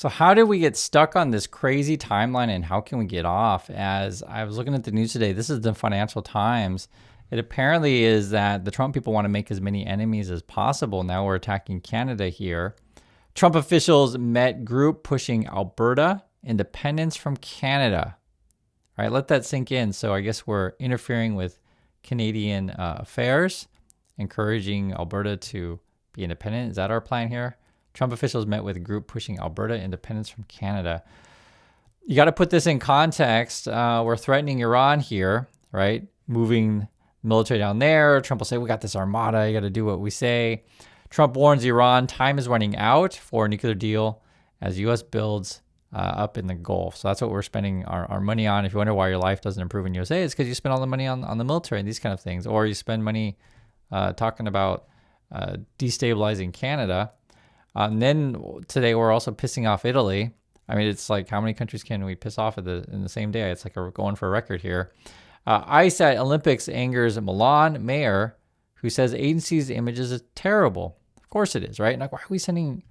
So how did we get stuck on this crazy timeline, and how can we get off? As I was looking at the news today, this is the Financial Times. It apparently is that the Trump people want to make as many enemies as possible. Now we're attacking Canada here. Trump officials met group pushing Alberta independence from Canada. All right, let that sink in. So I guess we're interfering with Canadian affairs, encouraging Alberta to be independent. Is that our plan here? Trump officials met with a group pushing Alberta independence from Canada. You got to put this in context. We're threatening Iran here, right? Moving military down there. Trump will say, we got this armada. You got to do what we say. Trump warns Iran time is running out for a nuclear deal as U.S. builds up in the Gulf. So that's what we're spending our money on. If you wonder why your life doesn't improve in USA, it's because you spend all the money on the military and these kind of things. Or you spend money talking about destabilizing Canada. And then today we're also pissing off Italy. I mean, it's like, how many countries can we piss off in the same day? It's like we're going for a record here. ICE at Olympics angers Milan mayor who says agency's images is terrible. Of course it is, right? Like, why are we sending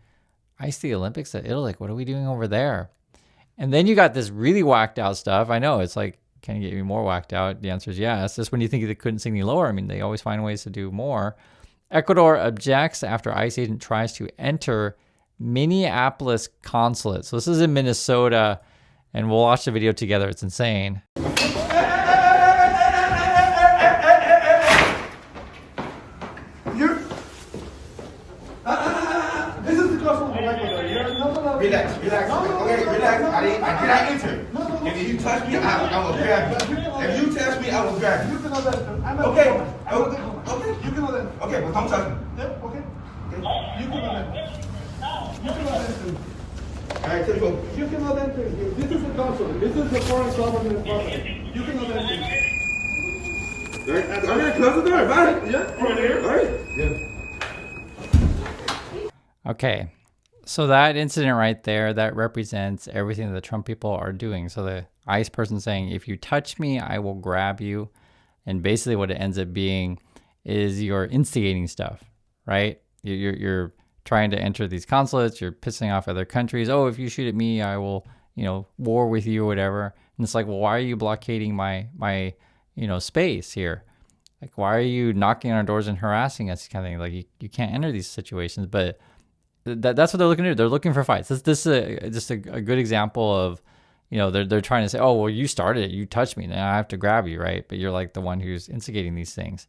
ICE to the Olympics at Italy? Like, what are we doing over there? And then you got this really whacked out stuff. I know, it's like, can you get me more whacked out? The answer is yes. Just when you think they couldn't sing any lower, I mean, they always find ways to do more. Ecuador objects after ICE agent tries to enter Minneapolis consulate. So this is in Minnesota, and we'll watch the video together. It's insane. This is the customer from Ecuador. Relax. Okay, relax. I did not enter. If you touch me, I will grab you. If you touch me, I will grab you. Okay. You can enter. Okay, but don't touch me. Okay. You cannot enter. All right, take go. You cannot enter. This is the consulate. This is the foreign government property. You cannot enter. All right, I'm going to close the door. Bye. Yeah, right here. All right. Yeah. Okay. So that incident right there, that represents everything that the Trump people are doing. So the ICE person saying, if you touch me, I will grab you. And basically what it ends up being is you're instigating stuff, right? You're trying to enter these consulates. You're pissing off other countries. Oh, if you shoot at me, I will, war with you or whatever. And it's like, well, why are you blockading my space here? Like, why are you knocking on our doors and harassing us? Kind of thing. Like, you can't enter these situations. But that's what they're looking to do. They're looking for fights. This is just a good example of, they're trying to say, oh, well, you started it. You touched me. Now I have to grab you, right? But you're like the one who's instigating these things.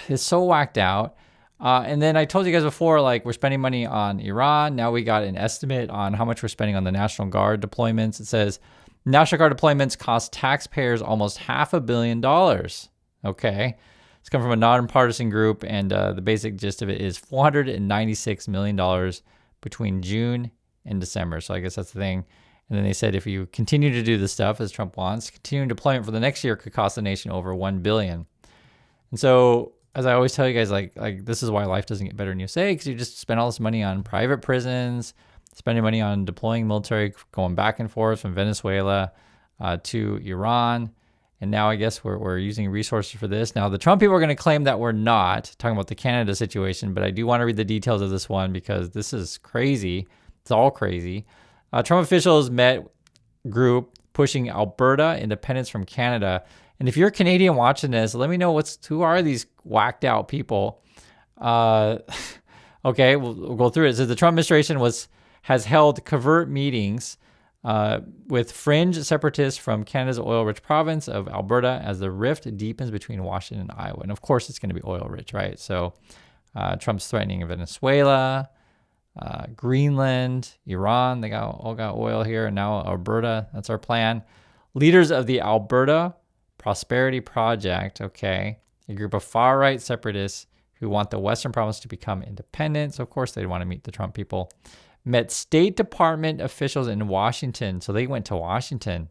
It's so whacked out. And then I told you guys before, like, we're spending money on Iran. Now we got an estimate on how much we're spending on the National Guard deployments. It says National Guard deployments cost taxpayers almost $500 million. Okay. It's come from a nonpartisan group, and the basic gist of it is $496 million between June and December. So I guess that's the thing. And then they said if you continue to do this stuff, as Trump wants, continuing deployment for the next year could cost the nation over $1 billion. And so, as I always tell you guys, like this is why life doesn't get better in USA, because you just spend all this money on private prisons, spending money on deploying military, going back and forth from Venezuela to Iran. And now I guess we're using resources for this. Now, the Trump people are going to claim that we're not, talking about the Canada situation, but I do want to read the details of this one because this is crazy. It's all crazy. Trump officials met group pushing Alberta independence from Canada. And if you're a Canadian watching this, let me know who are these whacked out people. Okay, we'll go through it. It says the Trump administration has held covert meetings with fringe separatists from Canada's oil-rich province of Alberta as the rift deepens between Washington and Iowa. And of course, it's going to be oil-rich, right? So Trump's threatening Venezuela, Greenland, Iran. They all got oil here. And now Alberta. That's our plan. Leaders of the Alberta Prosperity Project, okay, a group of far-right separatists who want the Western province to become independent. So, of course, they'd want to meet the Trump people. Met State Department officials in Washington. So they went to Washington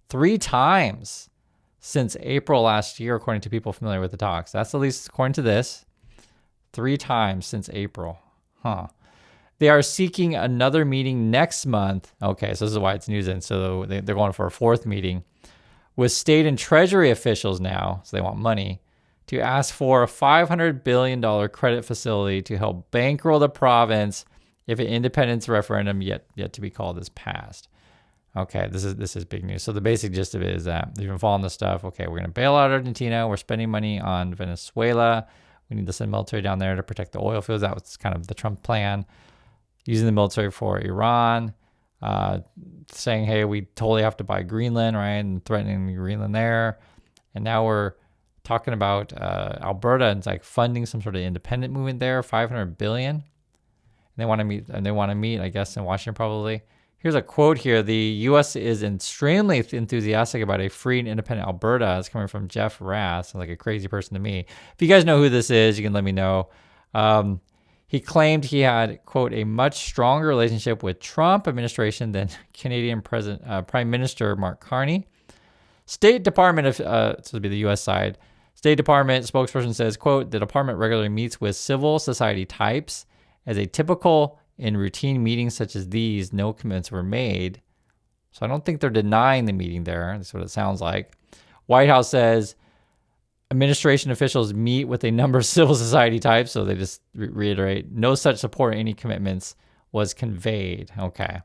3 times since April last year, according to people familiar with the talks. That's at least according to this. 3 times since April. They are seeking another meeting next month. Okay, so this is why it's news. And so they're going for a 4th meeting with state and treasury officials now. So they want money to ask for a $500 billion credit facility to help bankroll the province if an independence referendum yet to be called is passed. Okay, this is big news. So the basic gist of it is that if you've been following this stuff, okay, we're going to bail out Argentina. We're spending money on Venezuela. We need to send military down there to protect the oil fields. That was kind of the Trump plan. Using the military for Iran, saying, hey, we totally have to buy Greenland, right? And threatening Greenland there. And now we're talking about Alberta and it's like funding some sort of independent movement there, $500 billion. And they want to meet, I guess, in Washington probably. Here's a quote here. The U.S. is extremely enthusiastic about a free and independent Alberta. It's coming from Jeff Rass, like a crazy person to me. If you guys know who this is, you can let me know. He claimed he had, quote, a much stronger relationship with Trump administration than Canadian Prime Minister Mark Carney. State Department this would be the U.S. side. State Department spokesperson says, quote, the department regularly meets with civil society types. As a typical in routine meetings such as these, no commitments were made. So I don't think they're denying the meeting there. That's what it sounds like. White House says administration officials meet with a number of civil society types. So they just reiterate no such support or any commitments was conveyed. Okay.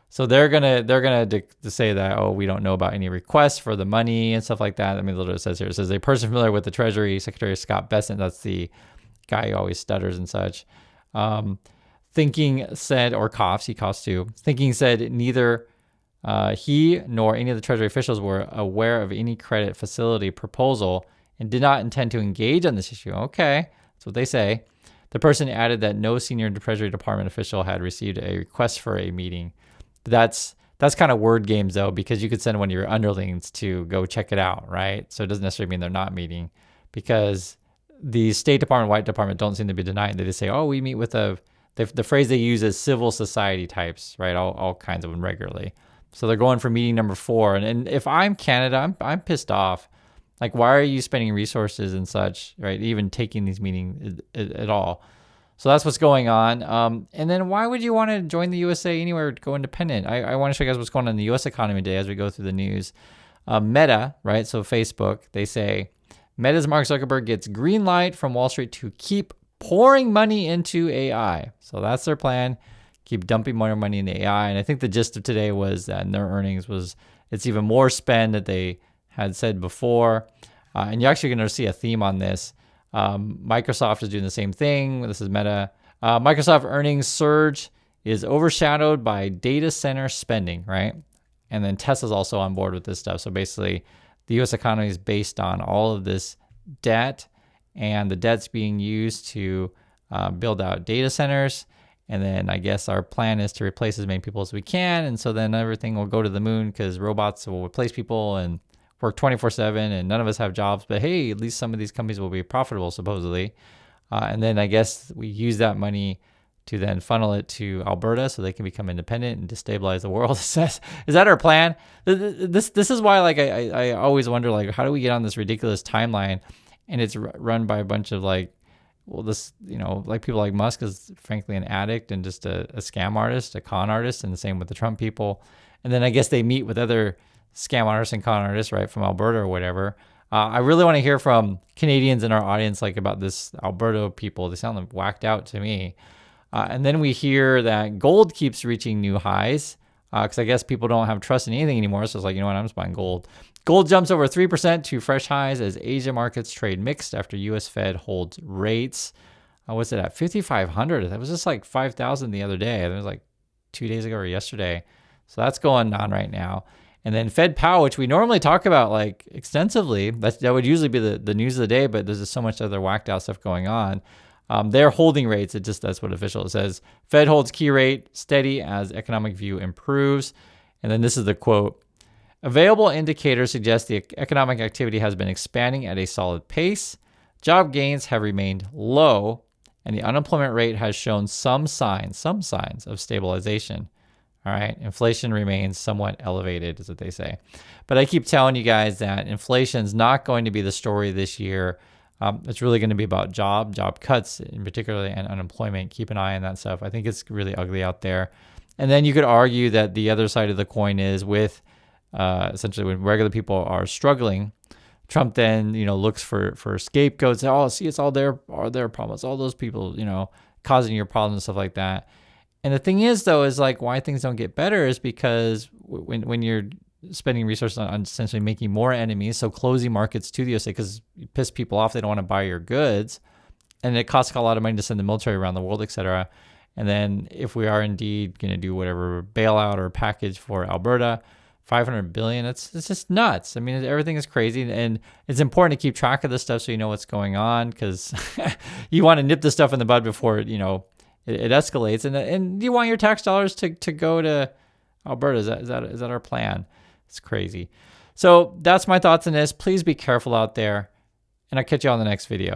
So they're gonna to say that, oh, we don't know about any requests for the money and stuff like that. I mean, literally it says here, it says a person familiar with the Treasury Secretary Scott Bessent, that's the guy who always stutters and such, thinking said, or coughs, he coughs too, thinking said neither he nor any of the Treasury officials were aware of any credit facility proposal and did not intend to engage on this issue. Okay, that's what they say. The person added that no senior Treasury Department official had received a request for a meeting. That's kind of word games though, because you could send one of your underlings to go check it out, right? So it doesn't necessarily mean they're not meeting, because the State Department, White Department don't seem to be denying. They just say, oh, we meet with the phrase they use is civil society types, right? All kinds of them regularly. So they're going for meeting number 4. And if I'm Canada, I'm pissed off. Like, why are you spending resources and such, right? Even taking these meetings at all. So that's what's going on. And then why would you want to join the USA anywhere, go independent? I want to show you guys what's going on in the U.S. economy today as we go through the news. Meta, right? So Facebook, they say, Meta's Mark Zuckerberg gets green light from Wall Street to keep pouring money into AI. So that's their plan. Keep dumping more money into AI. And I think the gist of today was that in their earnings was it's even more spend that they had said before. And you're actually going to see a theme on this. Microsoft is doing the same thing. This is Meta. Microsoft earnings surge is overshadowed by data center spending, right? And then Tesla's also on board with this stuff. So basically, the U.S. economy is based on all of this debt, and the debt's being used to build out data centers. And then I guess our plan is to replace as many people as we can. And so then everything will go to the moon because robots will replace people and work 24/7, and none of us have jobs. But hey, at least some of these companies will be profitable, supposedly. And then I guess we use that money to then funnel it to Alberta so they can become independent and destabilize the world. Is that our plan? This is why, like, I always wonder, like, how do we get on this ridiculous timeline? And it's run by a bunch of, like, well, this, like people like Musk is frankly an addict and just a scam artist, a con artist, and the same with the Trump people. And then I guess they meet with other scam artists and con artists, right, from Alberta or whatever. I really want to hear from Canadians in our audience, like, about this Alberta people. They sound like whacked out to me. And then we hear that gold keeps reaching new highs because I guess people don't have trust in anything anymore. So it's like, you know what, I'm just buying gold. Gold jumps over 3% to fresh highs as Asia markets trade mixed after U.S. Fed holds rates. What's it at? 5,500. That was just like 5,000 the other day. It was like 2 days ago or yesterday. So that's going on right now. And then Fed Pow, which we normally talk about like extensively, that would usually be the news of the day, but there's just so much other whacked out stuff going on. They're holding rates. That's what official says. Fed holds key rate steady as economic view improves. And then this is the quote. Available indicators suggest the economic activity has been expanding at a solid pace. Job gains have remained low, and the unemployment rate has shown some signs of stabilization. All right, inflation remains somewhat elevated, is what they say. But I keep telling you guys that inflation is not going to be the story this year. It's really going to be about job cuts in particular, and unemployment. Keep an eye on that stuff. I think it's really ugly out there. And then you could argue that the other side of the coin is with essentially when regular people are struggling, Trump then, looks for scapegoats. Oh, see, it's all their problems. All those people, causing your problems and stuff like that. And the thing is, though, is like why things don't get better is because when you're spending resources on essentially making more enemies, so closing markets to the USA because you piss people off, they don't want to buy your goods, and it costs a lot of money to send the military around the world, etc. And then if we are indeed going to do whatever bailout or package for Alberta, 500 billion, it's just nuts. I mean, everything is crazy, and it's important to keep track of this stuff so you know what's going on, because you want to nip this stuff in the bud before it escalates, and you want your tax dollars to go to Alberta. Is that our plan? It's crazy. So that's my thoughts on this. Please be careful out there, and I'll catch you on the next video.